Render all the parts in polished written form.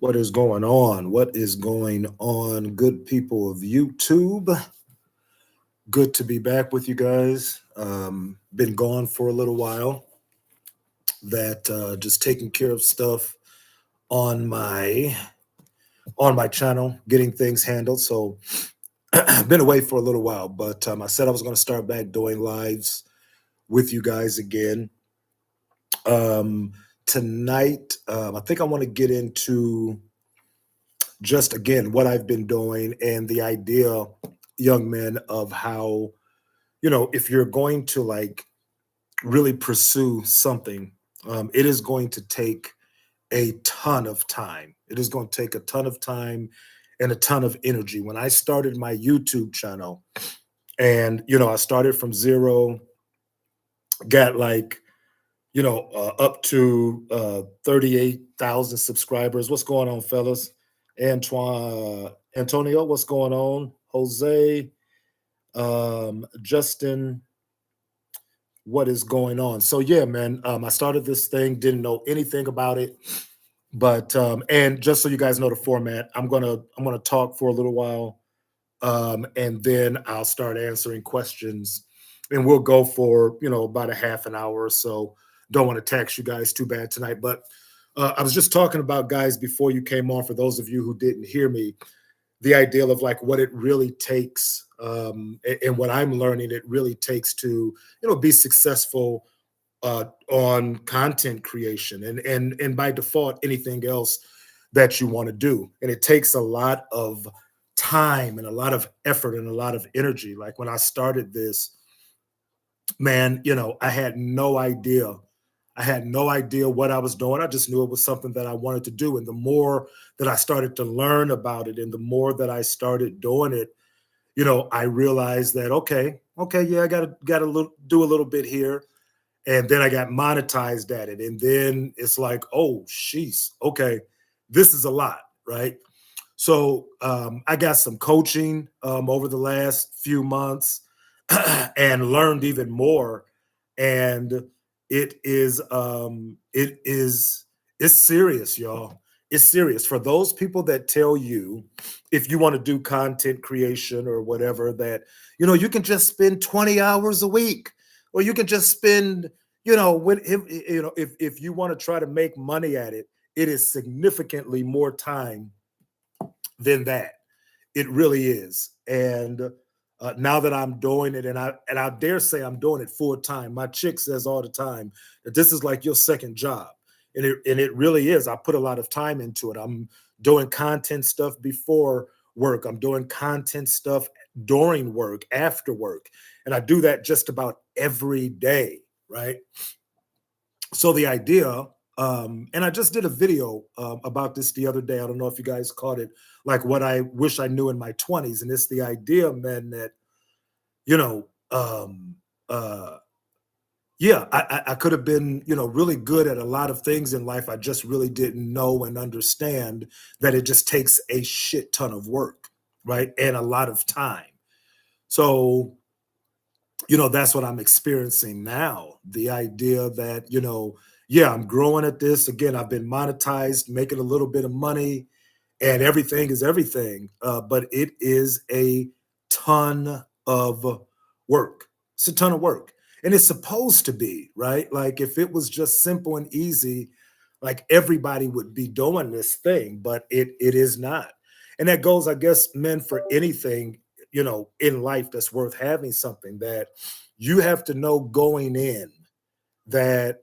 What is going on? What is going on, good people of YouTube? Good to be back with you guys. Been gone for a little while. That just taking care of stuff on my on my channel, getting things handled. So I've been away for a little while, but I said I was going to start back doing lives with you guys again. Um, Tonight, I think I want to get into just again what I've been doing and the idea, young men, of how, if you're going to like really pursue something, it is going to take a ton of time. It is going to take a ton of time and a ton of energy. When I started my YouTube channel, and I started from zero, got like up to 38,000 subscribers. What's going on, fellas? Antonio, what's going on? Jose, Justin, what is going on? So yeah, man, I started this thing, didn't know anything about it, but and just so you guys know the format, I'm gonna talk for a little while, and then I'll start answering questions, and we'll go for about a half an hour or so. Don't want to tax you guys too bad tonight, but I was just talking about, guys, before you came on. For those of you who didn't hear me, the idea of like what it really takes, and what I'm learning it really takes to be successful on content creation, and by default anything else that you want to do. And it takes a lot of time and a lot of effort and a lot of energy. Like when I started this, man, I had no idea. I had no idea what I was doing. I just knew it was something that I wanted to do. And the more that I started to learn about it and the more that I started doing it, I realized that okay, yeah, I gotta do a little bit here. And then I got monetized at it. And then it's like, oh, sheesh, okay, this is a lot, right? So I got some coaching over the last few months and learned even more. And it's serious, y'all. It's serious. For those people that tell you, if you want to do content creation or whatever, that you can just spend 20 hours a week, or you can just spend, with him, if you want to try to make money at it, it is significantly more time than that. It really is. And now that I'm doing it, and I dare say I'm doing it full time. My chick says all the time that this is like your second job, and it really is. I put a lot of time into it. I'm doing content stuff before work. I'm doing content stuff during work, after work, and I do that just about every day, right? So the idea, and I just did a video about this the other day. I don't know if you guys caught it, like what I wish I knew in my 20s. And it's the idea, man, that, you know, um, uh, yeah, I could have been, really good at a lot of things in life. I just really didn't know and understand that it just takes a shit ton of work, right? And a lot of time. So, that's what I'm experiencing now. The idea that, yeah, I'm growing at this. Again, I've been monetized, making a little bit of money, and everything is everything. But it is a ton of work. It's a ton of work. And it's supposed to be, right? Like if it was just simple and easy, like everybody would be doing this thing, but it is not. And that goes, I guess, men, for anything, in life that's worth having, something that you have to know going in that,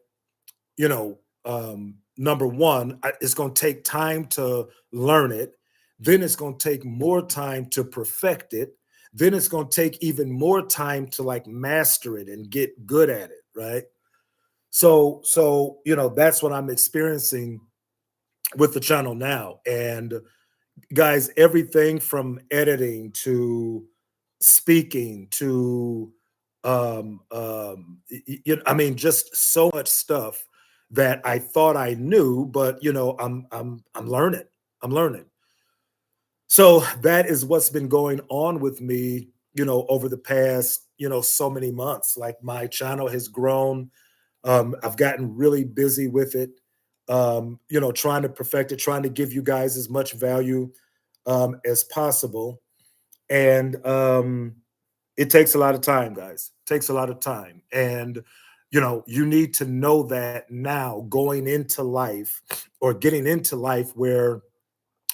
number one, it's going to take time to learn it. Then it's going to take more time to perfect it. Then it's going to take even more time to like master it and get good at it, right? So that's what I'm experiencing with the channel now. And guys, everything from editing to speaking to I mean, just so much stuff that I thought I knew, but I'm learning. I'm learning. So that is what's been going on with me, over the past, so many months. Like my channel has grown. I've gotten really busy with it. trying to perfect it, trying to give you guys as much value as possible. And it takes a lot of time, guys. It takes a lot of time. And, you need to know that now going into life or getting into life where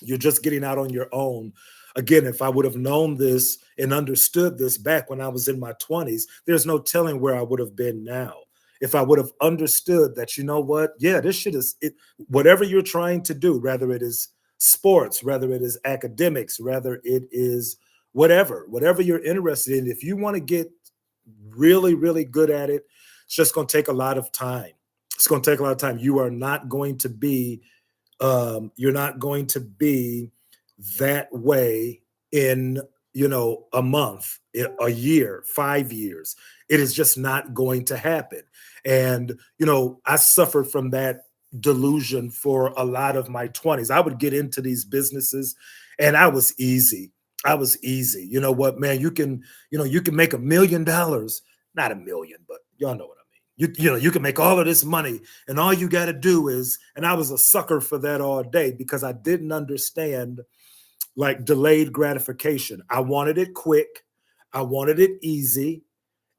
you're just getting out on your own. Again, if I would have known this and understood this back when I was in my 20s, there's no telling where I would have been now. If I would have understood that, what, yeah, this shit is it, whatever you're trying to do, whether it is sports, whether it is academics, whether it is whatever you're interested in, if you want to get really, really good at it, it's just going to take a lot of time. It's going to take a lot of time. You are not going to be you're not going to be that way in a month, a year, 5 years. It is just not going to happen. And I suffered from that delusion for a lot of my 20s. I would get into these businesses and I was easy. You know what, man, you can make $1 million, not a million, but y'all know what I mean. You can make all of this money, and all you got to do is, and I was a sucker for that all day because I didn't understand like delayed gratification. I wanted it quick, I wanted it easy,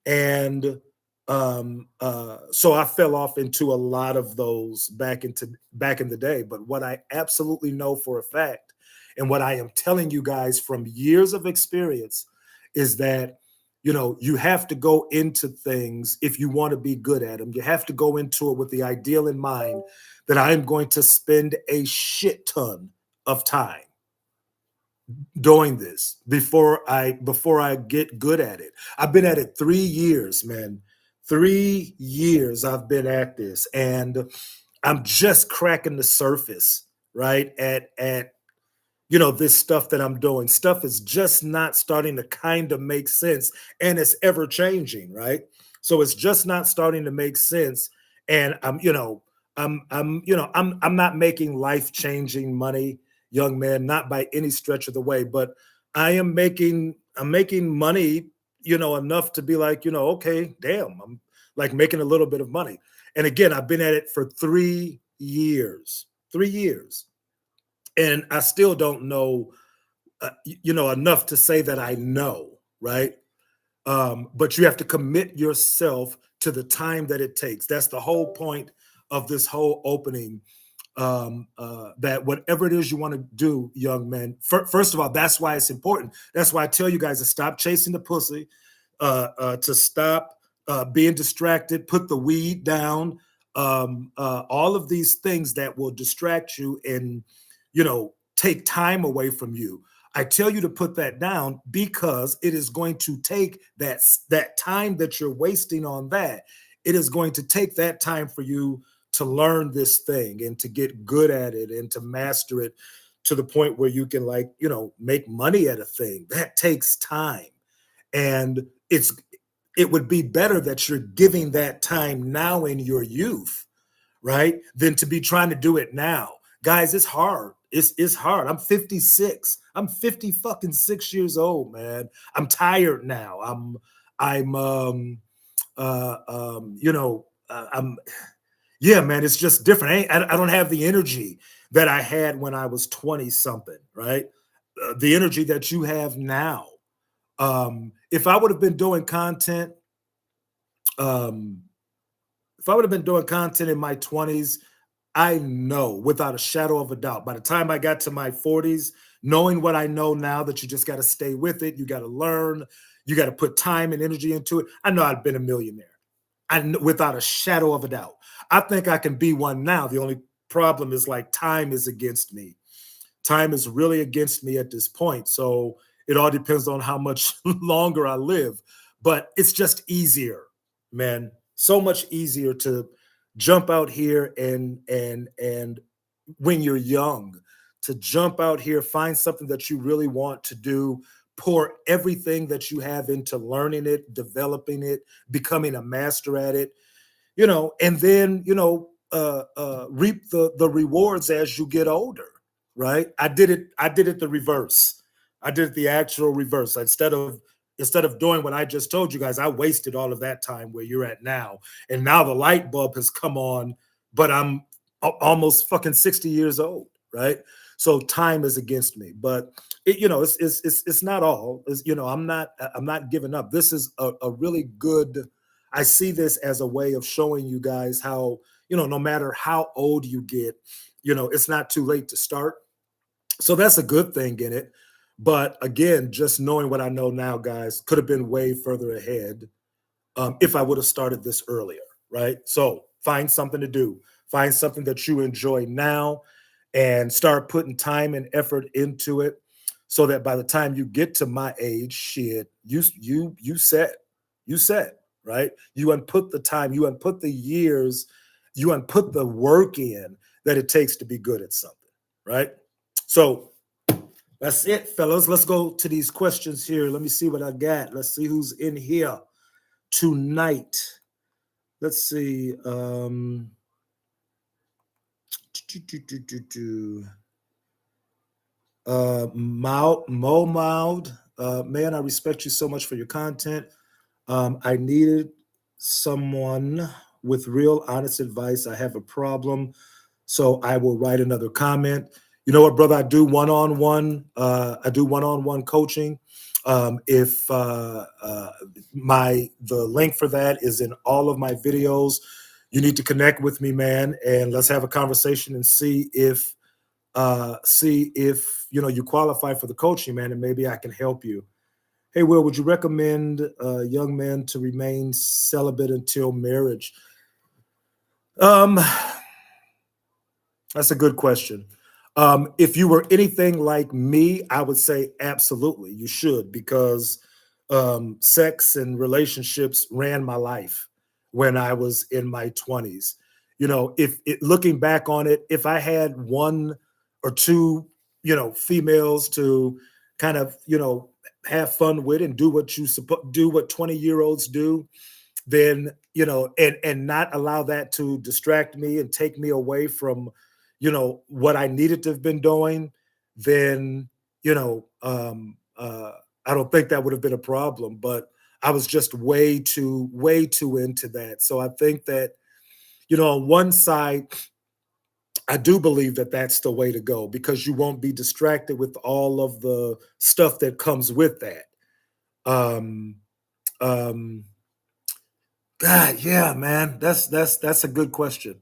and so I fell off into a lot of those back in the day. But what I absolutely know for a fact, and what I am telling you guys from years of experience, is that you have to go into things if you want to be good at them. You have to go into it with the ideal in mind that I am going to spend a shit ton of time doing this before I get good at it. I've been at it 3 years, man. 3 years I've been at this, and I'm just cracking the surface, right? At this stuff that I'm doing. Stuff is just not starting to kind of make sense, and it's ever changing, right? So it's just not starting to make sense, and I'm not making life changing money, young man, not by any stretch of the way, but I'm making money, enough to be like, okay, damn, I'm like making a little bit of money. And again, I've been at it for 3 years, 3 years, and I still don't know, enough to say that I know, right? But you have to commit yourself to the time that it takes. That's the whole point of this whole opening. That whatever it is you want to do, young men, first of all, that's why it's important. That's why I tell you guys to stop chasing the pussy, to stop being distracted, put the weed down, all of these things that will distract you and take time away from you. I tell you to put that down because it is going to take that time that you're wasting on that. It is going to take that time for you to learn this thing and to get good at it and to master it to the point where you can make money at a thing. That takes time. And it would be better that you're giving that time now in your youth, right? Than to be trying to do it now. Guys, it's hard. It's hard. I'm 56. I'm 50 fucking 6 years old, man. I'm tired now. I'm yeah, man, it's just different. I don't have the energy that I had when I was 20 something, right? The energy that you have now. If I would have been doing content, um, if I would have been doing content in my 20s, I know without a shadow of a doubt, by the time I got to my 40s, knowing what I know now, that you just got to stay with it, you got to learn, you got to put time and energy into it. I know I'd been a millionaire. Without a shadow of a doubt. I think I can be one now. The only problem is like time is against me. Time is really against me at this point. So it all depends on how much longer I live. But it's just easier, man. So much easier to jump out here and when you're young, to jump out here, find something that you really want to do, pour everything that you have into learning it, developing it, becoming a master at it, and then reap the rewards as you get older, right? I did it the reverse. I did it the actual reverse. Instead of doing what I just told you guys, I wasted all of that time where you're at now, and now the light bulb has come on, but I'm almost fucking 60 years old, right? So time is against me, but it's not all. I'm not giving up. This is a really good. I see this as a way of showing you guys how, no matter how old you get, it's not too late to start. So that's a good thing in it. But again, just knowing what I know now, guys, could have been way further ahead if I would have started this earlier, right? So find something to do, find something that you enjoy now, and start putting time and effort into it, so that by the time you get to my age, shit, you set, right? You unput the time, you unput the years, you unput the work in that it takes to be good at something, right? So that's it, fellas. Let's go to these questions here. Let me see what I got. Let's see who's in here tonight. Let's see. Mo Moud, man, I respect you so much for your content. I needed someone with real honest advice. I have a problem, so I will write another comment. You know what, brother? I do one-on-one. I do one-on-one coaching. If my the link for that is in all of my videos, you need to connect with me, man, and let's have a conversation and see if you qualify for the coaching, man, and maybe I can help you. Hey, Will, would you recommend young men to remain celibate until marriage? Um, that's a good question. If you were anything like me, I would say absolutely you should, because sex and relationships ran my life when I was in my 20s. If looking back on it, if I had one or two, females to kind of, have fun with and do what do what 20-year-olds do, then and not allow that to distract me and take me away from what I needed to have been doing, then I don't think that would have been a problem. But I was just way too into that. So I think that on one side, I do believe that that's the way to go, because you won't be distracted with all of the stuff that comes with that. um um God, yeah, man, that's a good question.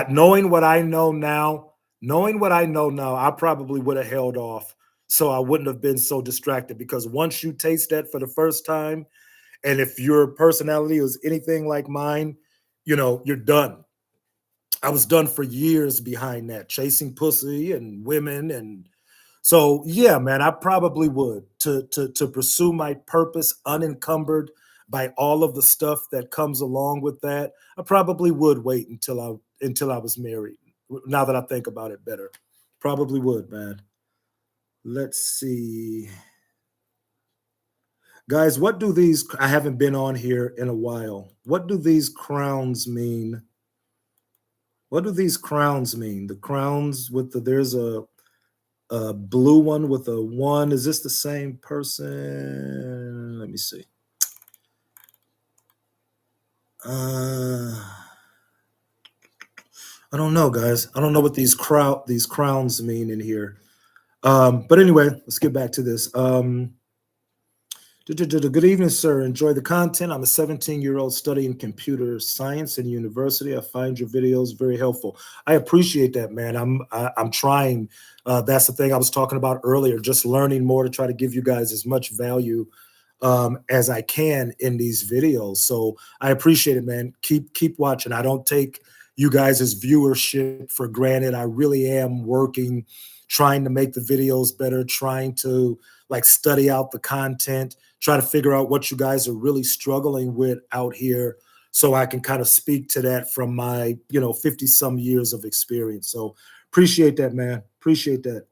Knowing what I know now, I probably would have held off, so I wouldn't have been so distracted. Because once you taste that for the first time, and if your personality is anything like mine, you're done. I was done for years behind that, chasing pussy and women. And so, yeah, man, I probably would, to pursue my purpose unencumbered by all of the stuff that comes along with that. I probably would wait until I was married. Now that I think about it better, probably would, man. Let's see, guys. What do these? I haven't been on here in a while. What do these crowns mean? What do these crowns mean? The crowns with there's a blue one with a one. Is this the same person? Let me see. I don't know, guys. I don't know what these crowns mean in here. But anyway, let's get back to this. Good evening, sir. Enjoy the content. I'm a 17-year-old studying computer science in university. I find your videos very helpful. I appreciate that, man. I'm trying. That's the thing I was talking about earlier. Just learning more to try to give you guys as much value as I can in these videos. So I appreciate it, man. Keep watching. I don't take you guys' viewership for granted. I really am working, trying to make the videos better, trying to like study out the content, try to figure out what you guys are really struggling with out here, so I can kind of speak to that from my 50 some years of experience. So appreciate that, man. Appreciate that.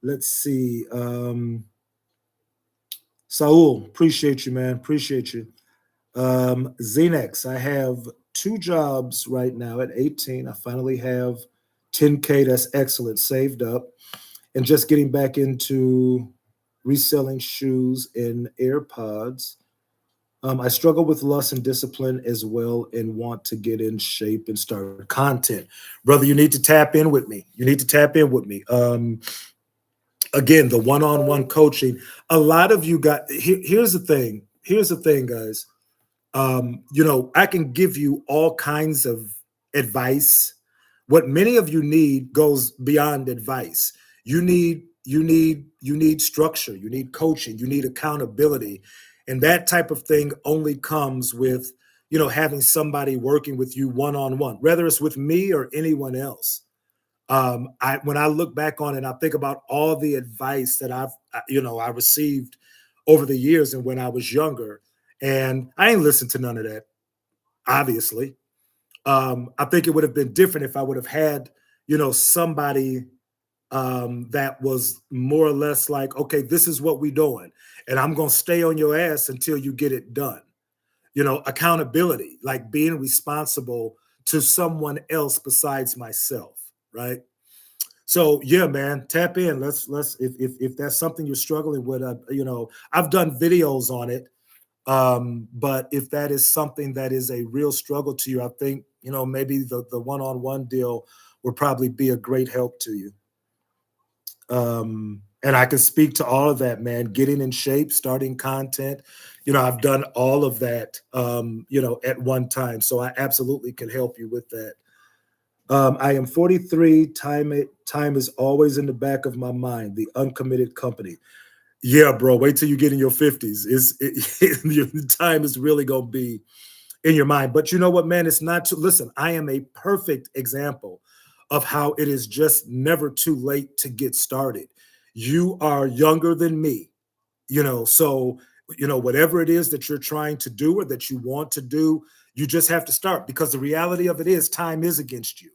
Let's see. Saul, appreciate you, man. Appreciate you. Xenex, I have two jobs right now at 18. I finally have 10K. That's excellent, saved up, and just getting back into reselling shoes and AirPods. I struggle with lust and discipline as well and want to get in shape and start content. Brother, you need to tap in with me. You need to tap in with me. Again, the one-on-one coaching. A lot of you got here's the thing. Here's the thing, guys. I can give you all kinds of advice. What many of you need goes beyond advice. You need structure, you need coaching, you need accountability. And that type of thing only comes with, having somebody working with you one-on-one, whether it's with me or anyone else. When I look back on it, I think about all the advice that I received over the years and when I was younger, and I ain't listened to none of that. Obviously, I think it would have been different if I would have had, somebody that was more or less like, okay, this is what we doing, and I'm gonna stay on your ass until you get it done. Accountability, like being responsible to someone else besides myself, right? So yeah, man, tap in. Let's if that's something you're struggling with, I've done videos on it. But if that is something that is a real struggle to you, I think maybe the one-on-one deal would probably be a great help to you. And I can speak to all of that, man. Getting in shape, starting content. I've done all of that, at one time. So I absolutely can help you with that. I am 43. Time is always in the back of my mind. The uncommitted company. Yeah, bro. Wait till you get in your 50s. Your time is really gonna be in your mind. But you know what, man? It's not too. Listen, I am a perfect example of how it is just never too late to get started. You are younger than me, so whatever it is that you're trying to do or that you want to do, you just have to start, because the reality of it is time is against you.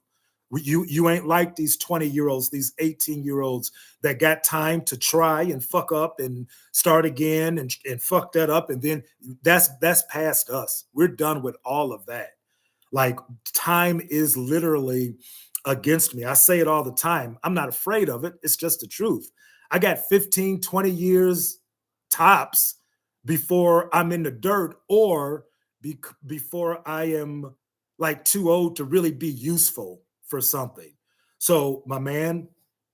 You ain't like these 20-year-olds, these 18-year-olds that got time to try and fuck up and start again and fuck that up, and then that's past us. We're done with all of that. Like, time is literally against me. I say it all the time. I'm not afraid of it. It's just the truth. I got 15, 20 years tops before I'm in the dirt, or before I am like too old to really be useful for something. So, my man,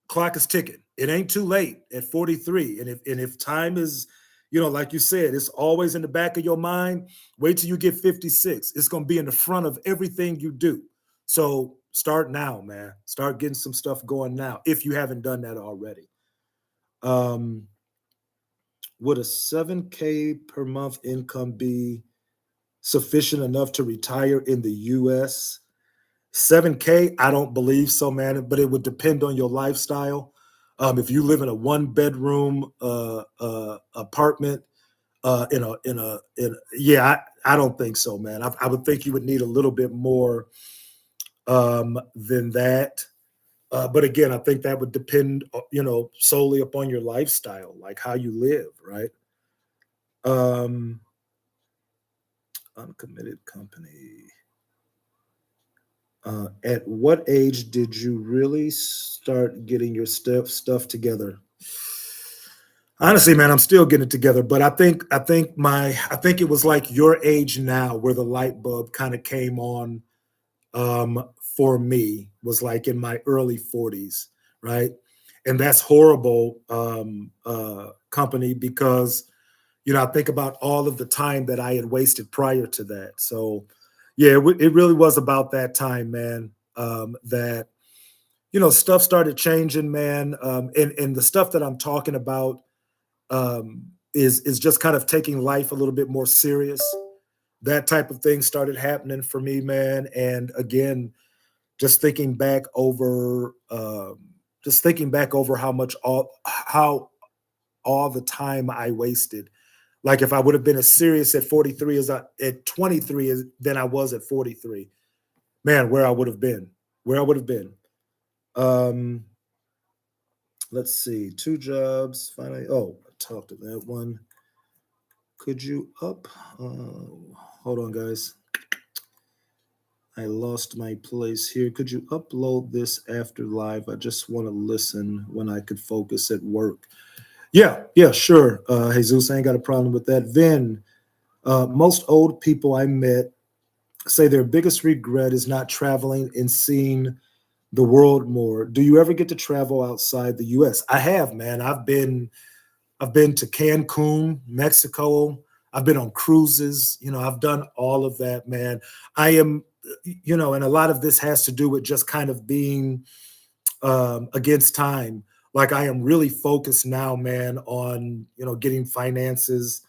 clock is ticking. It ain't too late at 43. And if time is, like you said, it's always in the back of your mind. Wait till you get 56. It's going to be in the front of everything you do. So start now, man. Start getting some stuff going now if you haven't done that already. Um, would a 7K per month income be sufficient enough to retire in the US? 7K, I don't believe so, man, but it would depend on your lifestyle. If you live in a one bedroom apartment, yeah, I don't think so, man. I would think you would need a little bit more than that. But again, I think that would depend, solely upon your lifestyle, like how you live, right? Um, uncommitted company. At what age did you really start getting your stuff together? Honestly, man, I'm still getting it together, but I think it was like your age now where the light bulb kind of came on, for me, was like in my early 40s, right? And that's horrible, company, because I think about all of the time that I had wasted prior to that. So yeah, it really was about that time, man. That stuff started changing, man. And the stuff that I'm talking about, is just kind of taking life a little bit more serious. That type of thing started happening for me, man. And again, just thinking back over, how all the time I wasted. Like, if I would have been as serious at 43 as at 23 as than I was at 43, man, where I would have been, where I would have been. Um, let's see, two jobs finally. Oh, I talked to that one. Could you up? Hold on, guys. I lost my place here. Could you upload this after live? I just want to listen when I could focus at work. Yeah, yeah, sure. Jesus, I ain't got a problem with that. Vin, Most old people I met say their biggest regret is not traveling and seeing the world more. Do you ever get to travel outside the US? I have, man. I've been to Cancun, Mexico. I've been on cruises. I've done all of that, man. I am, and a lot of this has to do with just kind of being against time. Like I am really focused now, man, on getting finances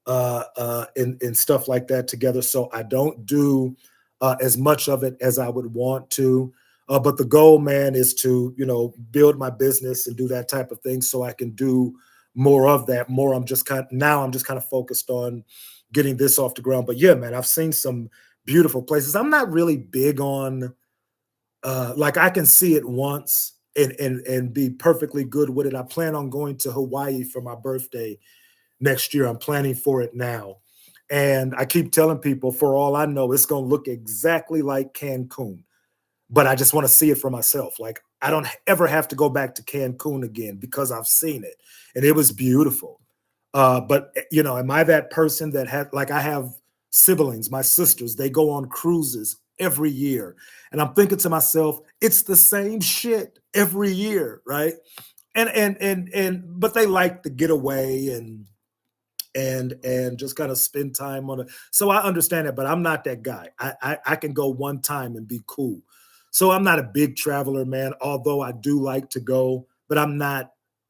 and stuff like that together. So I don't do as much of it as I would want to. But the goal, man, is to build my business and do that type of thing, so I can do more of that. More, I'm just kind of focused on getting this off the ground. But yeah, man, I've seen some beautiful places. I'm not really big on like I can see it once and be perfectly good with it. I plan on going to Hawaii for my birthday next year. I'm planning for it now. And I keep telling people, for all I know, it's going to look exactly like Cancun, but I just want to see it for myself. Like I don't ever have to go back to Cancun again because I've seen it and it was beautiful. But am I that person that had like I have siblings, my sisters, they go on cruises every year. And I'm thinking to myself, it's the same shit every year, right? And but they like to get away and just kind of spend time on it. So I understand that, but I'm not that guy. I can go one time and be cool. So I'm not a big traveler, man, although I do like to go, but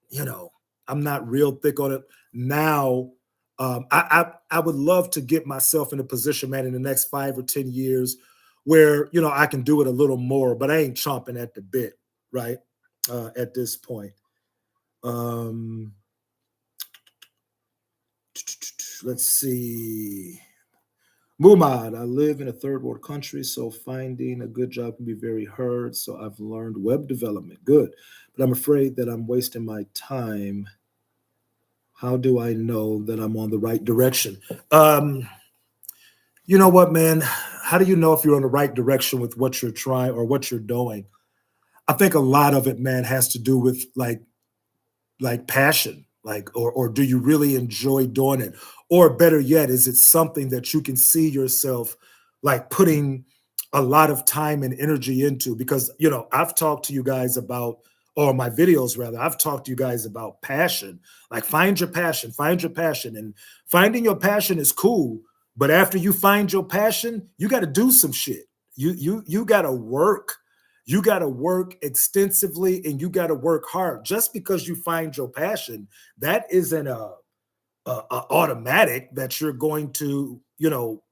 you know, I'm not real thick on it. Now, I would love to get myself in a position, man, in the next 5 or 10 years where, I can do it a little more, but I ain't chomping at the bit, right? At this point. Um, let's see. Mumad, I live in a third world country, so finding a good job can be very hard. So I've learned web development. Good. But I'm afraid that I'm wasting my time. How do I know that I'm on the right direction? Um, you know what, man? How do you know if you're on the right direction with what you're trying or what you're doing? I think a lot of it, man, has to do with like passion, like or do you really enjoy doing it, or better yet, is it something that you can see yourself like putting a lot of time and energy into? Because I've talked to you guys about, or my videos rather, I've talked to you guys about passion. Like find your passion, and finding your passion is cool, but after you find your passion, you got to do some shit. You got to work. You got to work extensively and you got to work hard. Just because you find your passion, that isn't a automatic that you're going to,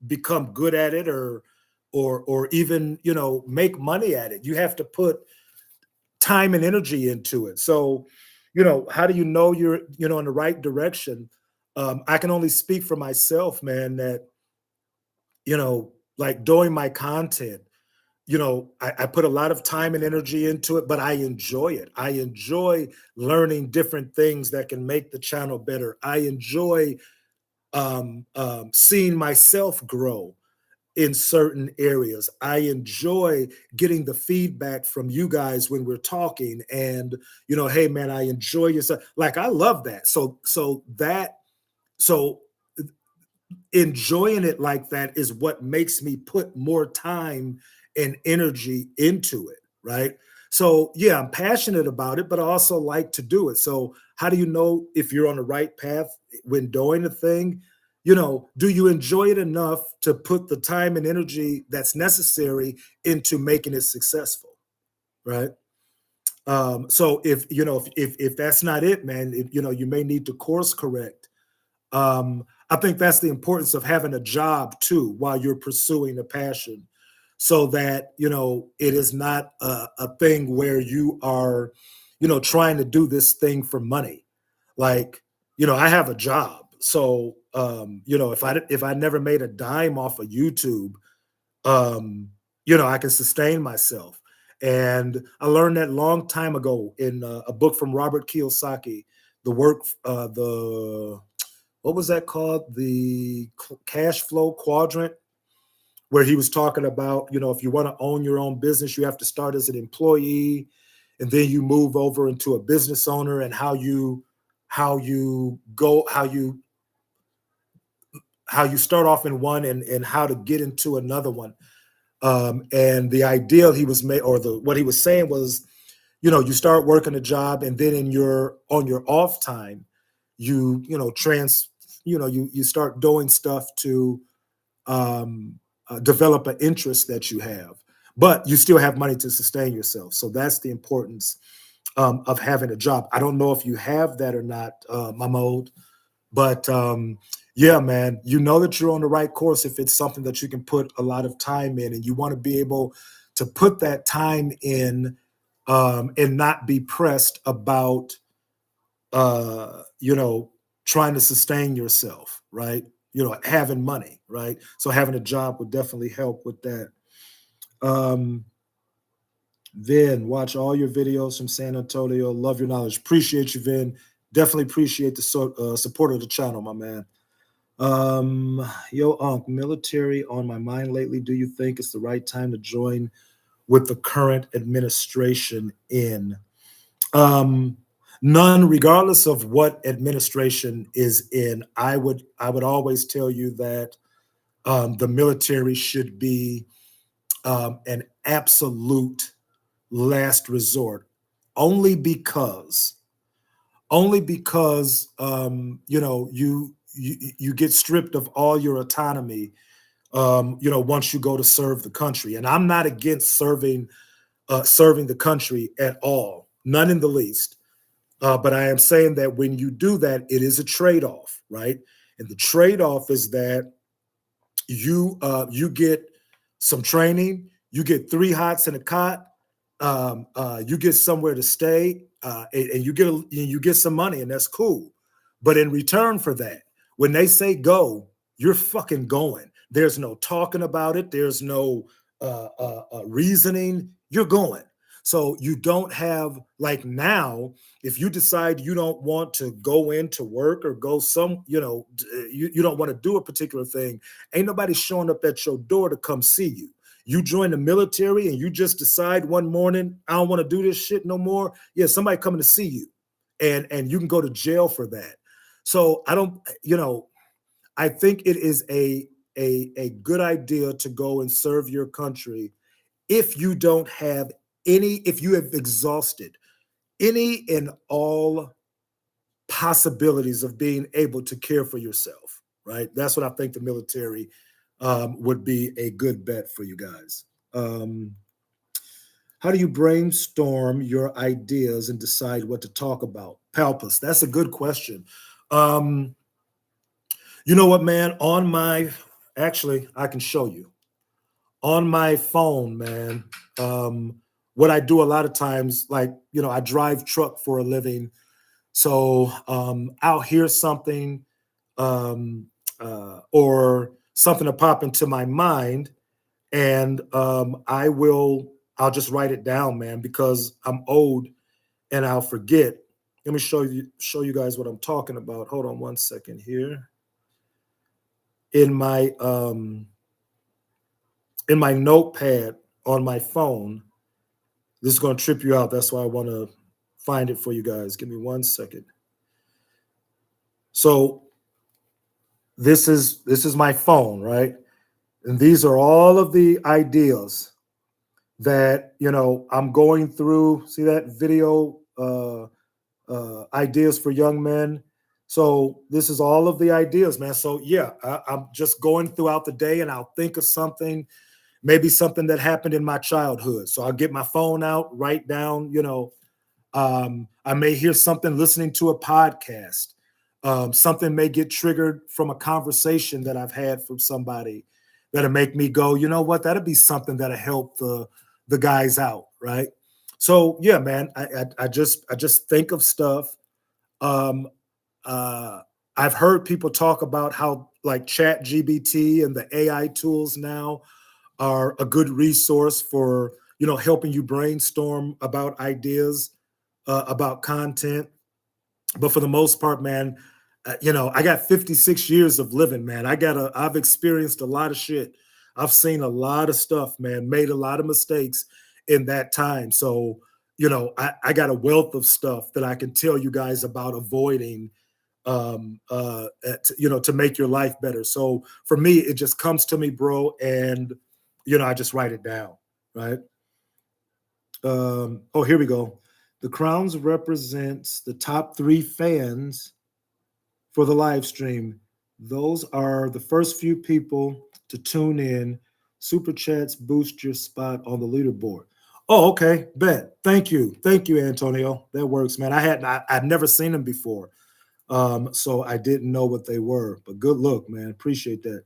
become good at it or even, make money at it. You have to put time and energy into it. So, how do you know you're, in the right direction? I can only speak for myself, man, that, like doing my content, I put a lot of time and energy into it, but I enjoy it. I enjoy learning different things that can make the channel better. I enjoy seeing myself grow in certain areas. I enjoy getting the feedback from you guys when we're talking, and hey man, I enjoy yourself. Like I love that. So enjoying it like that is what makes me put more time and energy into it, right? So yeah, I'm passionate about it, but I also like to do it. So how do you know if you're on the right path when doing a thing? Do you enjoy it enough to put the time and energy that's necessary into making it successful, right? So if that's not it, man, you may need to course correct. I think that's the importance of having a job too while you're pursuing a passion, so that it is not a thing where you are, trying to do this thing for money. Like, I have a job, so if I never made a dime off of YouTube, um, I can sustain myself. And I learned that long time ago in a book from Robert Kiyosaki, the work, the what was that called? The cash flow quadrant, where he was talking about, if you want to own your own business, you have to start as an employee and then you move over into a business owner, and how you how you start off in one and how to get into another one. And the idea he was made, or the what he was saying was, you start working a job, and then on your off time, you know trans you start doing stuff to develop an interest that you have, but you still have money to sustain yourself. So that's the importance of having a job. I don't know if you have that or not, Mahmoud, but yeah, man, you know that you're on the right course if it's something that you can put a lot of time in, and you want to be able to put that time in, and not be pressed about you know trying to sustain yourself, right? Having money, right? So having a job would definitely help with that. um Vin, watch all your videos from San Antonio. Love your knowledge. Appreciate you, Vin. Definitely appreciate the support of the channel, my man. Yo, Unc, military on my mind lately. Do you think it's the right time to join with the current administration in? Um, None, regardless of what administration is in. I would always tell you that the military should be an absolute last resort, only because you get stripped of all your autonomy, once you go to serve the country. And I'm not against serving the country at all, none in the least. But I am saying that when you do that, it is a trade-off, right? And the trade-off is that you get some training, you get 3 hots in a cot, you get somewhere to stay, and you get some money, and that's cool. But in return for that, when they say go, you're fucking going. There's no talking about it. There's no reasoning. You're going. So you don't have, like, now, if you decide you don't want to go into work or go you don't want to do a particular thing, ain't nobody showing up at your door to come see you. You join the military and you just decide one morning, I don't want to do this shit no more. Yeah, somebody coming to see you, and you can go to jail for that. So I don't, I think it is a good idea to go and serve your country if you don't have if you have exhausted any and all possibilities of being able to care for yourself, right? That's what I think the military would be a good bet for you guys. How do you brainstorm your ideas and decide what to talk about? Palpus, that's a good question. Um, you know what, man? Actually, I can show you on my phone, man. What I do a lot of times, like, I drive truck for a living. So I'll hear something, or something to pop into my mind, and I'll just write it down, man, because I'm old and I'll forget. Let me show you guys what I'm talking about. Hold on one second here. In my notepad on my phone, this is going to trip you out. That's why I want to find it for you guys. Give me one second. So this is my phone, right? And these are all of the ideas that I'm going through. See that video, ideas for young men. So this is all of the ideas, man. So yeah, I'm just going throughout the day, and I'll think of something, maybe something that happened in my childhood. So I'll get my phone out, write down, I may hear something listening to a podcast. Something may get triggered from a conversation that I've had from somebody that'll make me go, you know what, that'll be something that'll help the guys out, right? So yeah, man, I just think of stuff. Um, I've heard people talk about how, like, Chat GBT and the AI tools now are a good resource for helping you brainstorm about ideas, about content. But for the most part, man, I got 56 years of living, man. I've experienced a lot of shit. I've seen a lot of stuff, man, made a lot of mistakes in that time. So, I got a wealth of stuff that I can tell you guys about avoiding, to make your life better. So for me, it just comes to me, bro, and I just write it down, right? Oh, here we go. The crowns represents the top 3 fans for the live stream. Those are the first few people to tune in. Super chats boost your spot on the leaderboard. Oh, okay. Bet. Thank you, Antonio. That works, man. I'd never seen them before. So I didn't know what they were, but good look, man. Appreciate that.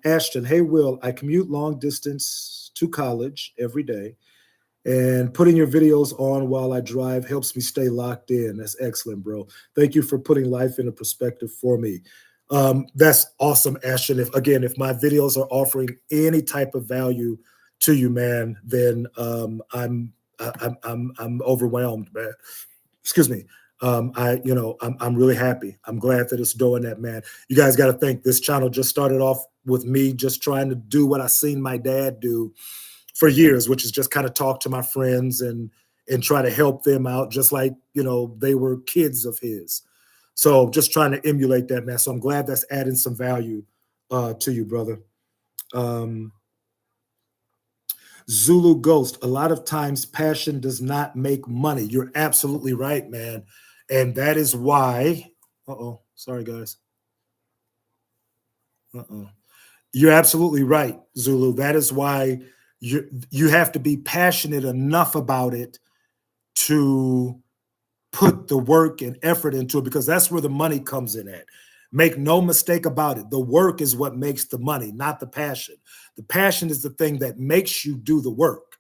Ashton, hey, Will, I commute long distance to college every day, and putting your videos on while I drive helps me stay locked in. That's excellent, bro. Thank you for putting life into perspective for me. That's awesome, Ashton. If my videos are offering any type of value to you, man, then I'm overwhelmed, man. Excuse me. I'm really happy. I'm glad that it's doing that, man. You guys got to think this channel just started off with me just trying to do what I seen my dad do for years, which is just kind of talk to my friends and try to help them out, just like they were kids of his. So just trying to emulate that, man. So I'm glad that's adding some value to you, brother. Zulu Ghost, a lot of times passion does not make money. You're absolutely right, man. And that is why, sorry guys. You're absolutely right, Zulu. That is why you have to be passionate enough about it to put the work and effort into it, because that's where the money comes in at. Make no mistake about it. The work is what makes the money, not the passion. The passion is the thing that makes you do the work,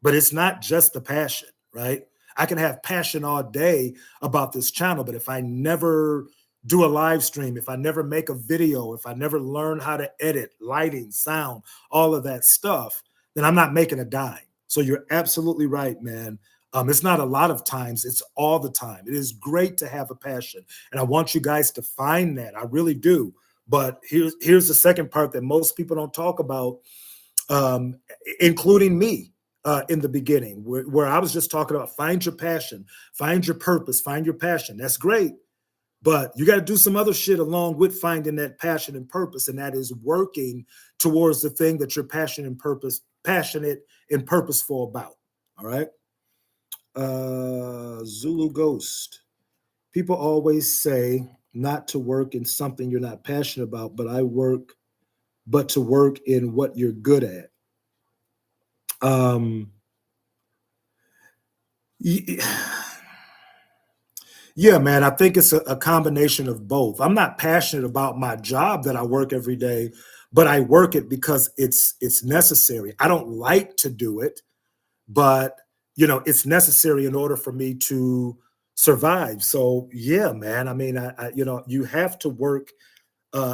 but it's not just the passion, right? I can have passion all day about this channel, but if I never do a live stream, if I never make a video, if I never learn how to edit, lighting, sound, all of that stuff, then I'm not making a dime. So you're absolutely right, man. It's not a lot of times, it's all the time. It is great to have a passion. And I want you guys to find that. I really do. But here's the second part that most people don't talk about, including me in the beginning, where I was just talking about find your passion, find your purpose, find your passion. That's great. But you got to do some other shit along with finding that passion and purpose. And that is working towards the thing that you're passionate and purposeful about. All right. Zulu Ghost. People always say not to work in something you're not passionate about, but to work in what you're good at. Yeah, man, I think it's a combination of both. I'm not passionate about my job that I work every day, but I work it because it's necessary. I don't like to do it, but it's necessary in order for me to survive. So yeah, man, I mean, you have to work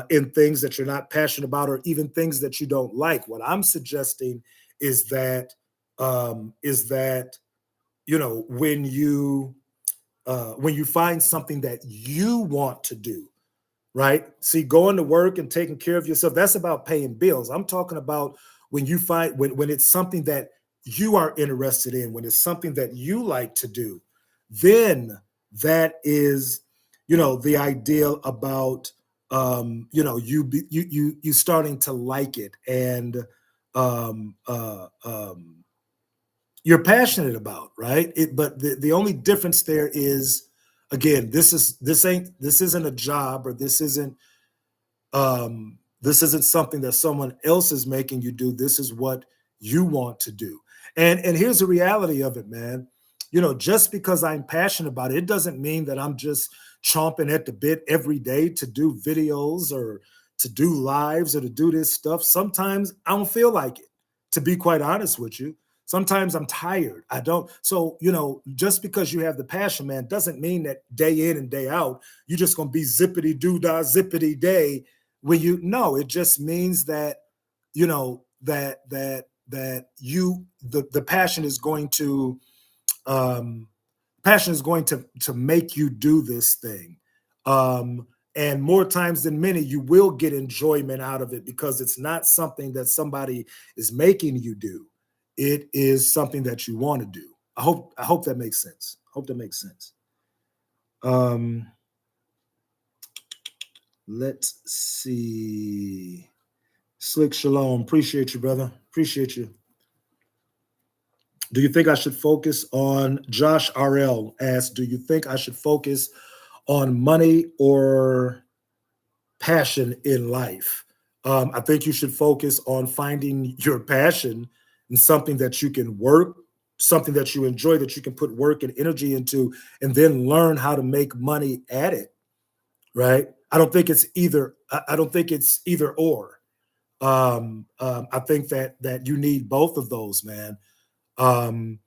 in things that you're not passionate about, or even things that you don't like. What I'm suggesting is that when you find something that you want to do, right? See, going to work and taking care of yourself, that's about paying bills. I'm talking about when you find when it's something that you are interested in, when it's something that you like to do, then that is, the ideal about you starting to like it, and um uh um you're passionate about, right? But the only difference there is, again, this isn't a job, or this isn't something that someone else is making you do. This is what you want to do. And here's the reality of it, man. Just because I'm passionate about it, it doesn't mean that I'm just chomping at the bit every day to do videos or to do lives or to do this stuff. Sometimes I don't feel like it, to be quite honest with you. Sometimes I'm tired. I don't. So, just because you have the passion, man, doesn't mean that day in and day out, you're just going to be zippity doo dah, zippity day. When it just means that, the passion is going to, make you do this thing. And more times than many, you will get enjoyment out of it, because it's not something that somebody is making you do. It is something that you want to do. I hope that makes sense. Hope that makes sense. Let's see. Slick Shalom. Appreciate you, brother. Appreciate you. Do you think I should focus on Josh RL asked, do you think I should focus on money or passion in life? I think you should focus on finding your passion and something that you can work, something that you enjoy, that you can put work and energy into, and then learn how to make money at it. Right? I don't think it's either. I don't think it's either or. I think that you need both of those, man. um,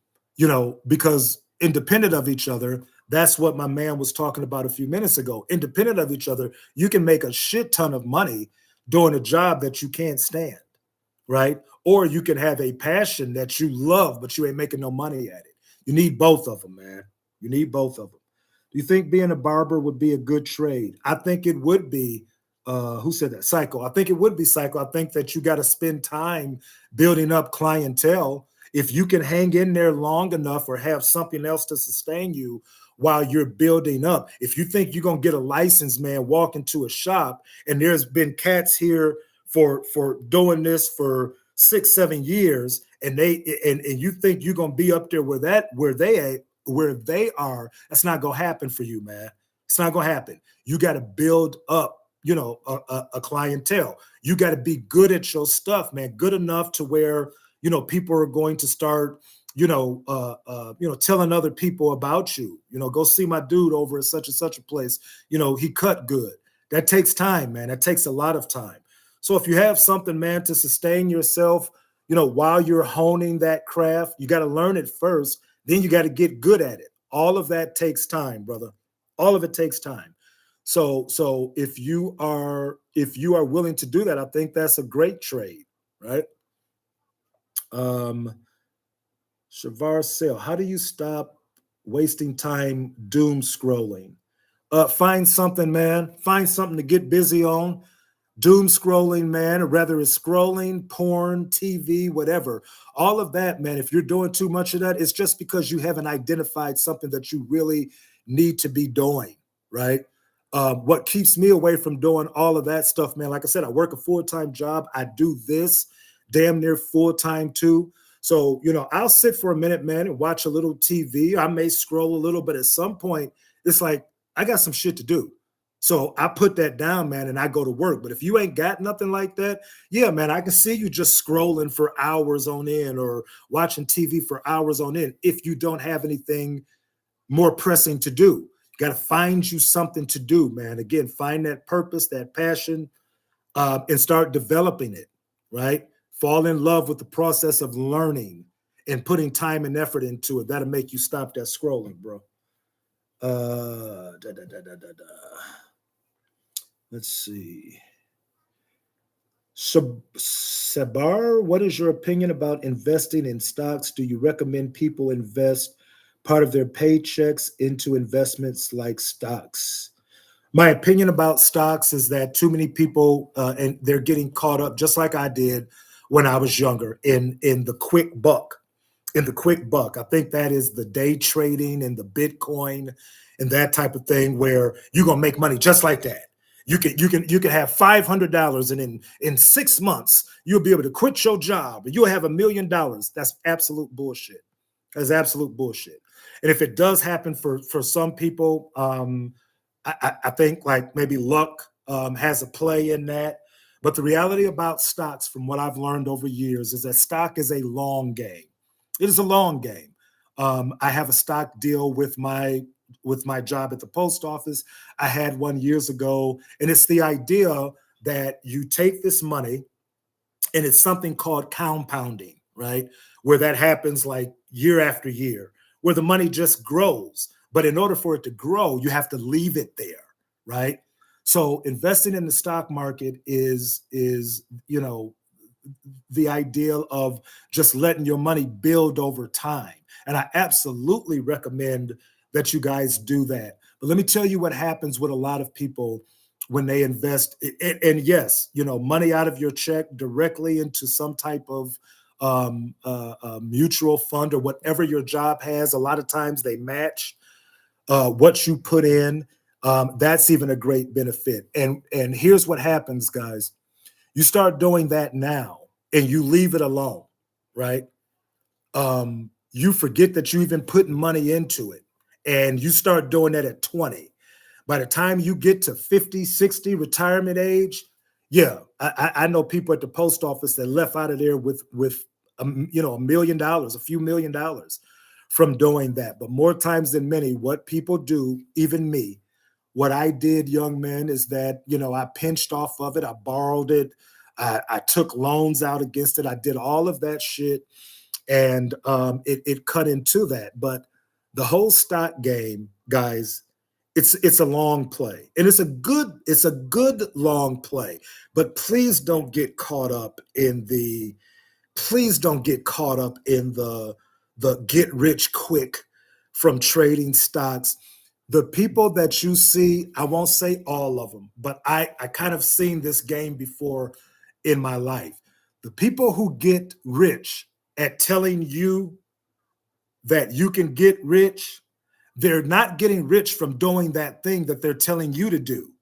because independent of each other, that's what my man was talking about a few minutes ago. Independent of each other, you can make a shit ton of money doing a job that you can't stand, right? Or you can have a passion that you love, but you ain't making no money at it. You need both of them, man. You need both of them. Do you think being a barber would be a good trade? I think it would be. Who said that? Psycho. I think it would be Psycho. I think that you got to spend time building up clientele. If you can hang in there long enough or have something else to sustain you while you're building up. If you think you're gonna get a license, man, walk into a shop and there's been cats here for doing this for 6, 7 years, and and you think you're gonna be up there where they are, that's not gonna happen for you, man. It's not gonna happen. You got to build up, a clientele. You got to be good at your stuff, man. Good enough to where people are going to start, telling other people about you. Go see my dude over at such and such a place. He cut good. That takes time, man. That takes a lot of time. So if you have something, man, to sustain yourself, while you're honing that craft, you got to learn it first. Then you got to get good at it. All of that takes time, brother. All of it takes time. So if you are willing to do that, I think that's a great trade, right? Shavar Sale, how do you stop wasting time doom scrolling? Find something, man. Find something to get busy on. Doom scrolling, man, or whether it's scrolling, porn, TV, whatever. All of that, man, if you're doing too much of that, it's just because you haven't identified something that you really need to be doing, right? What keeps me away from doing all of that stuff, man, like I said, I work a full-time job. I do this damn near full-time too. So, I'll sit for a minute, man, and watch a little TV. I may scroll a little, but at some point, it's like, I got some shit to do. So I put that down, man, and I go to work. But if you ain't got nothing like that, yeah, man, I can see you just scrolling for hours on end or watching TV for hours on end if you don't have anything more pressing to do. You got to find you something to do, man. Again, find that purpose, that passion, and start developing it, right? Fall in love with the process of learning and putting time and effort into it. That'll make you stop that scrolling, bro. Let's see. Sabar, what is your opinion about investing in stocks? Do you recommend people invest part of their paychecks into investments like stocks? My opinion about stocks is that too many people, and they're getting caught up, just like I did when I was younger, in the quick buck. In the quick buck, I think that is the day trading and the Bitcoin and that type of thing, where you're gonna make money just like that. You can have $500, and in 6 months you'll be able to quit your job, and you'll have $1,000,000. That's absolute bullshit. That's absolute bullshit. And if it does happen for some people, I think like maybe luck has a play in that. But the reality about stocks, from what I've learned over years, is that stock is a long game. It is a long game. I have a stock deal with my job at the post office. I had one years ago, and it's the idea that you take this money, and it's something called compounding, right? Where that happens like year after year, where the money just grows. But in order for it to grow, you have to leave it there, right? So investing in the stock market is the ideal of just letting your money build over time. And I absolutely recommend that you guys do that. But let me tell you what happens with a lot of people when they invest. And yes, money out of your check directly into some type of mutual fund or whatever your job has. A lot of times they match what you put in. That's even a great benefit. And here's what happens, guys. You start doing that now and you leave it alone, right? You forget that you even putting money into it. And you start doing that at 20. By the time you get to 50, 60, retirement age, yeah, I know people at the post office that left out of there with $1 million, a few $1 million from doing that. But more times than many, what people do, even me, what I did, young men, is that, I pinched off of it, I borrowed it, I took loans out against it, I did all of that shit, and it cut into that. But the whole stock game, guys, it's a long play, and it's a good long play. But please don't get caught up in the get rich quick from trading stocks. The people that you see, I won't say all of them, but I kind of seen this game before in my life. The people who get rich at telling you that you can get rich, they're not getting rich from doing that thing that they're telling you to do.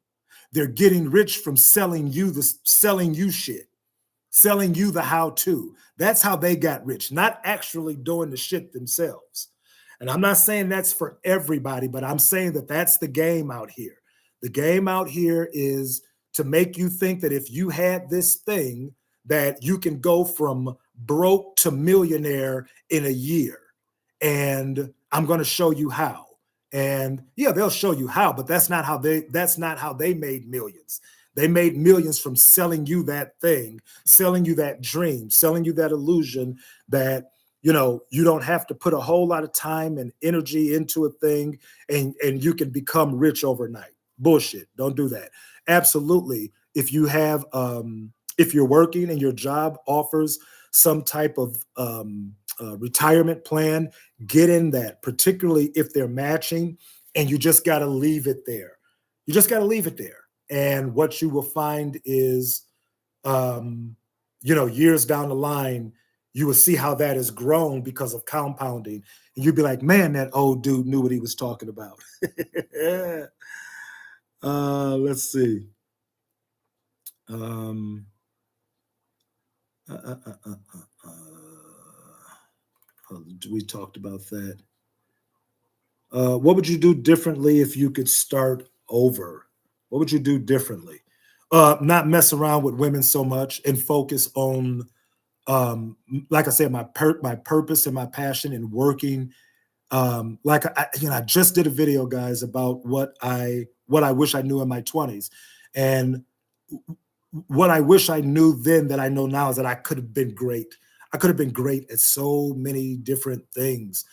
They're getting rich from selling you shit, selling you the how to. That's how they got rich, not actually doing the shit themselves. And I'm not saying that's for everybody, but I'm saying that that's the game out here. The game out here is to make you think that if you had this thing, that you can go from broke to millionaire in a year. And I'm going to show you how. And yeah, they'll show you how, but that's not how they made millions. They made millions from selling you that thing, selling you that dream, selling you that illusion that you don't have to put a whole lot of time and energy into a thing, and you can become rich overnight. Bullshit. Don't do that. Absolutely. If you're working and your job offers some type of retirement plan, get in that, particularly if they're matching, and you just got to leave it there. You just got to leave it there. And what you will find is, years down the line, you will see how that has grown because of compounding. And you'd be like, man, that old dude knew what he was talking about. Let's see. Um, uh, uh, uh, uh, uh, we talked about that. What would you do differently if you could start over? What would you do differently? Not mess around with women so much and focus on, like I said, my purpose and my passion in working. I just did a video, guys, about what I wish I knew in my 20s, and what I wish I knew then that I know now is that I could have been great. I could have been great at so many different things.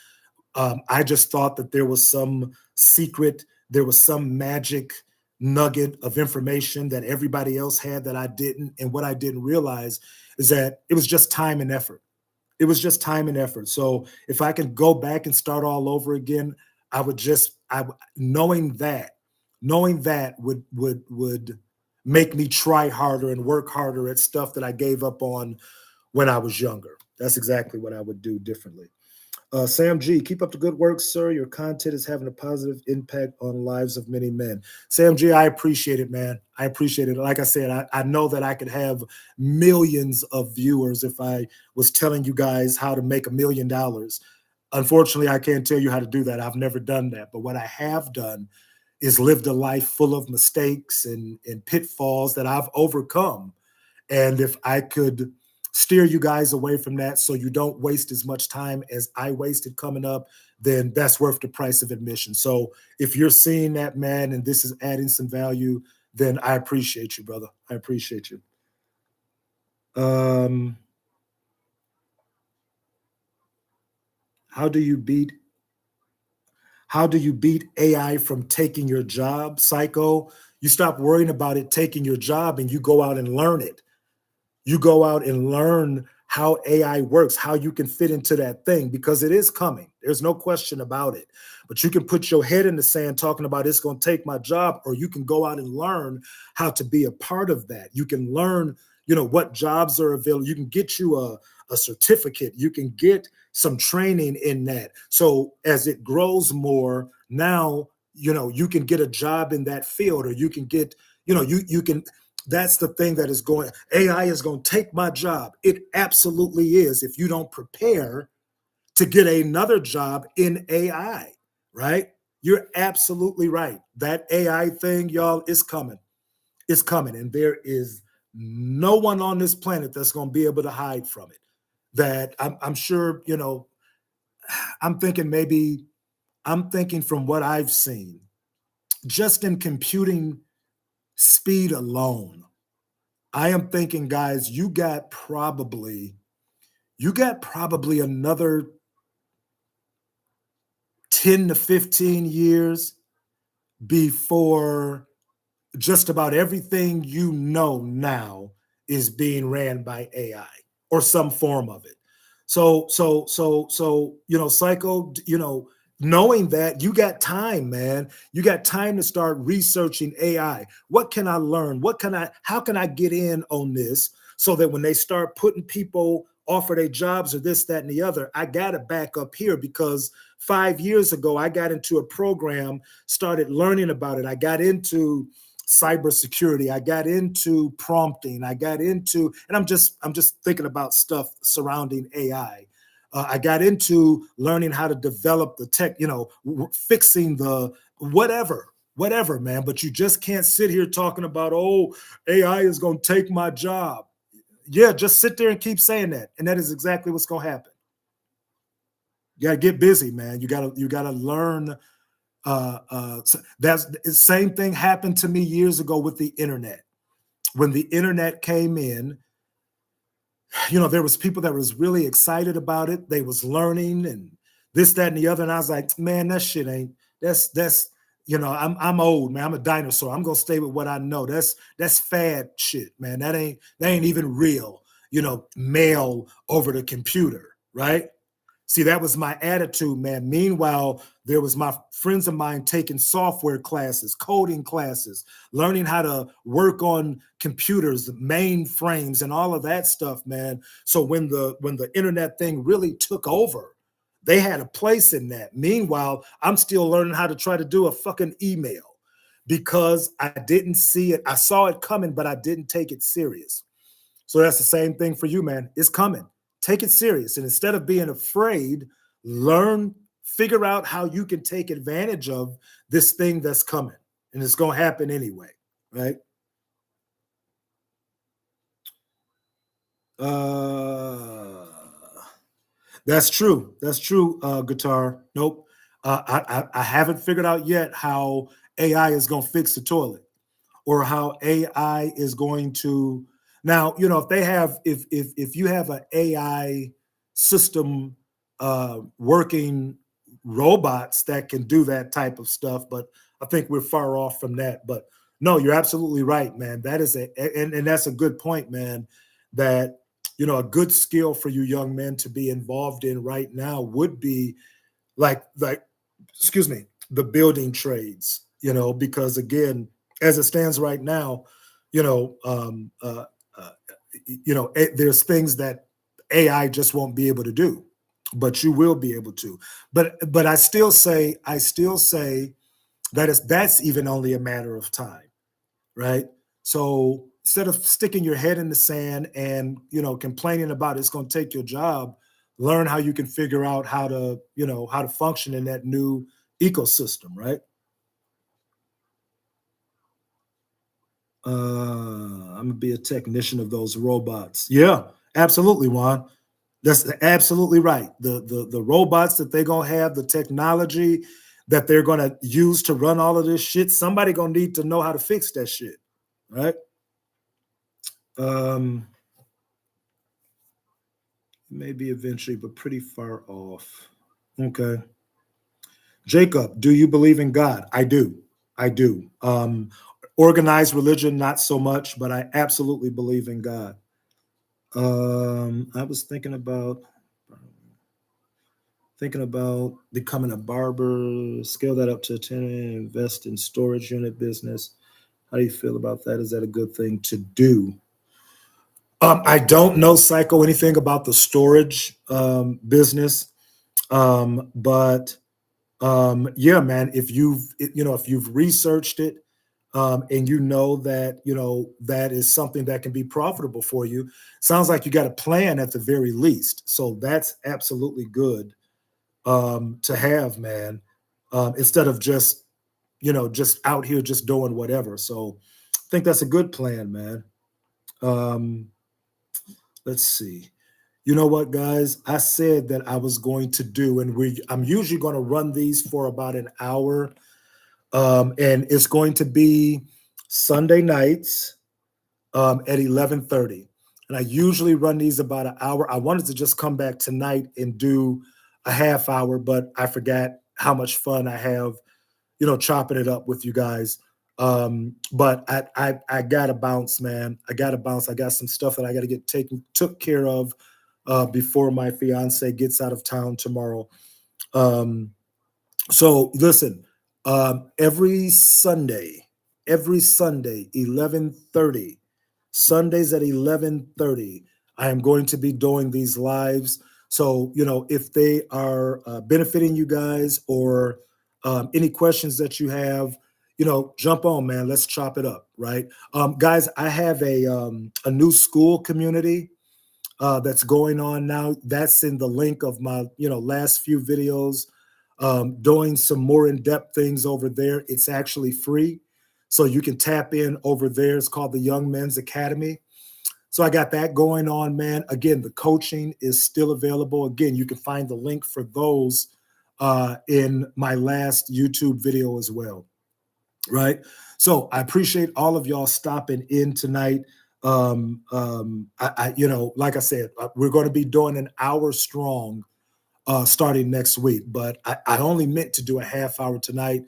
I just thought that there was some magic nugget of information that everybody else had that I didn't. And what I didn't realize is that it was just time and effort. It was just time and effort. So if I can go back and start all over again, I would just, knowing that would make me try harder and work harder at stuff that I gave up on when I was younger. That's exactly what I would do differently. Sam G, keep up the good work, sir. Your content is having a positive impact on lives of many men. Sam G, I appreciate it, man. I appreciate it. Like I said, I know that I could have millions of viewers if I was telling you guys how to make $1 million. Unfortunately, I can't tell you how to do that. I've never done that. But what I have done is lived a life full of mistakes and pitfalls that I've overcome. And if I could steer you guys away from that so you don't waste as much time as I wasted coming up, then that's worth the price of admission. So if you're seeing that, man, and this is adding some value, then I appreciate you, brother. I appreciate you. How do you beat AI from taking your job, Psycho? You stop worrying about it taking your job and you go out and learn it. You go out and learn how AI works, how you can fit into that thing, because it is coming. There's no question about it. But you can put your head in the sand talking about it's going to take my job, or you can go out and learn how to be a part of that. You can learn, what jobs are available. You can get you a certificate. You can get some training in that. So as it grows more, now you can get a job in that field, or you can get, you can. That's the thing that is going. AI is going to take my job. It absolutely is. If you don't prepare to get another job in AI, right? You're absolutely right. That AI thing, y'all, is coming. It's coming, and there is no one on this planet that's going to be able to hide from it. That I'm sure, I'm thinking maybe, I'm thinking from what I've seen, just in computing speed alone, I am thinking, guys, you got probably another 10 to 15 years before just about everything now is being ran by AI or some form of it. So, Psycho, knowing that, you got time, man. You got time to start researching AI. What can I learn? How can I get in on this so that when they start putting people, offer their jobs or this, that, and the other, I got to back up here, because 5 years ago, I got into a program, started learning about it. I got into cybersecurity. I got into prompting. And I'm just thinking about stuff surrounding AI. I got into learning how to develop the tech, fixing the whatever, man. But you just can't sit here talking about, oh, AI is going to take my job. Yeah, just sit there and keep saying that, and that is exactly what's going to happen. You got to get busy, man. You got to learn. That's the same thing happened to me years ago with the internet. When the internet came in, there was people that was really excited about it. They was learning and this, that, and the other. And I was like, man, that shit ain't, that's, I'm old, man. I'm a dinosaur. I'm gonna stay with what I know. That's fad shit, man. That ain't even real, mail over the computer, right? See, that was my attitude, man. Meanwhile, there was my friends of mine taking software classes, coding classes, learning how to work on computers, mainframes, and all of that stuff, man. So when the internet thing really took over, they had a place in that. Meanwhile, I'm still learning how to try to do a fucking email because I didn't see it. I saw it coming, but I didn't take it serious. So that's the same thing for you, man. It's coming. Take it serious. And instead of being afraid, figure out how you can take advantage of this thing that's coming. And it's going to happen anyway, right? That's true. That's true, Guitar. Nope. I haven't figured out yet how AI is going to fix the toilet, or how AI is going to. Now, if you have an AI system working robots that can do that type of stuff, but I think we're far off from that. But no, you're absolutely right, man. That is and that's a good point, man. That a good skill for you young men to be involved in right now would be like excuse me, the building trades, because again, as it stands right now, you know, um, uh, uh, there's things that AI just won't be able to do, but you will be able to. But I still say that's even only a matter of time, right? So instead of sticking your head in the sand and complaining about it's going to take your job, learn how you can figure out how to function in that new ecosystem, right? I'm gonna be a technician of those robots. Yeah, absolutely, Juan. That's absolutely right. The robots that they're gonna have, the technology that they're gonna use to run all of this shit, somebody gonna need to know how to fix that shit, right? Um, maybe eventually, but pretty far off. Okay. Jacob, do you believe in God? I do. I do. Organized religion, not so much, but I absolutely believe in God. I was thinking about becoming a barber, scale that up to a 10, invest in storage unit business. How do you feel about that? Is that a good thing to do? I don't know, Psycho, anything about the storage business, but Yeah, man, if you've researched it, and you know that, that is something that can be profitable for you, sounds like you got a plan at the very least. So that's absolutely good, to have, man, instead of just out here just doing whatever. So I think that's a good plan, man. Um, let's see. You know what, guys? I said that I was going to do, and I'm usually going to run these for about an hour. And it's going to be Sunday nights, at 11:30. And I usually run these about an hour. I wanted to just come back tonight and do a half hour, but I forgot how much fun I have, chopping it up with you guys. But I gotta bounce, man. I gotta bounce. I got some stuff that I gotta get took care of, before my fiance gets out of town tomorrow. Um, so listen, every Sunday, 11:30, Sundays at 11:30, I am going to be doing these lives. So, if they are benefiting you guys, or any questions that you have, jump on, man. Let's chop it up, right? Guys, I have a new school community that's going on now. That's in the link of my last few videos. Doing some more in-depth things over there. It's actually free, so you can tap in over there. It's called the Young Men's Academy. So I got that going on, man. Again, the coaching is still available. Again, you can find the link for those in my last YouTube video as well, right? So I appreciate all of y'all stopping in tonight. Like I said, we're going to be doing an hour strong, starting next week, but I only meant to do a half hour tonight.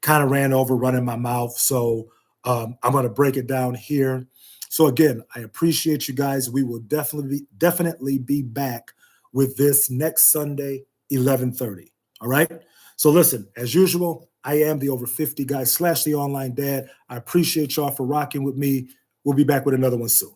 Kind of ran over, running my mouth. So I'm going to break it down here. So again, I appreciate you guys. We will definitely be back with this next Sunday, 11:30. All right. So listen, as usual, I am the Over 50 guy / the online dad. I appreciate y'all for rocking with me. We'll be back with another one soon.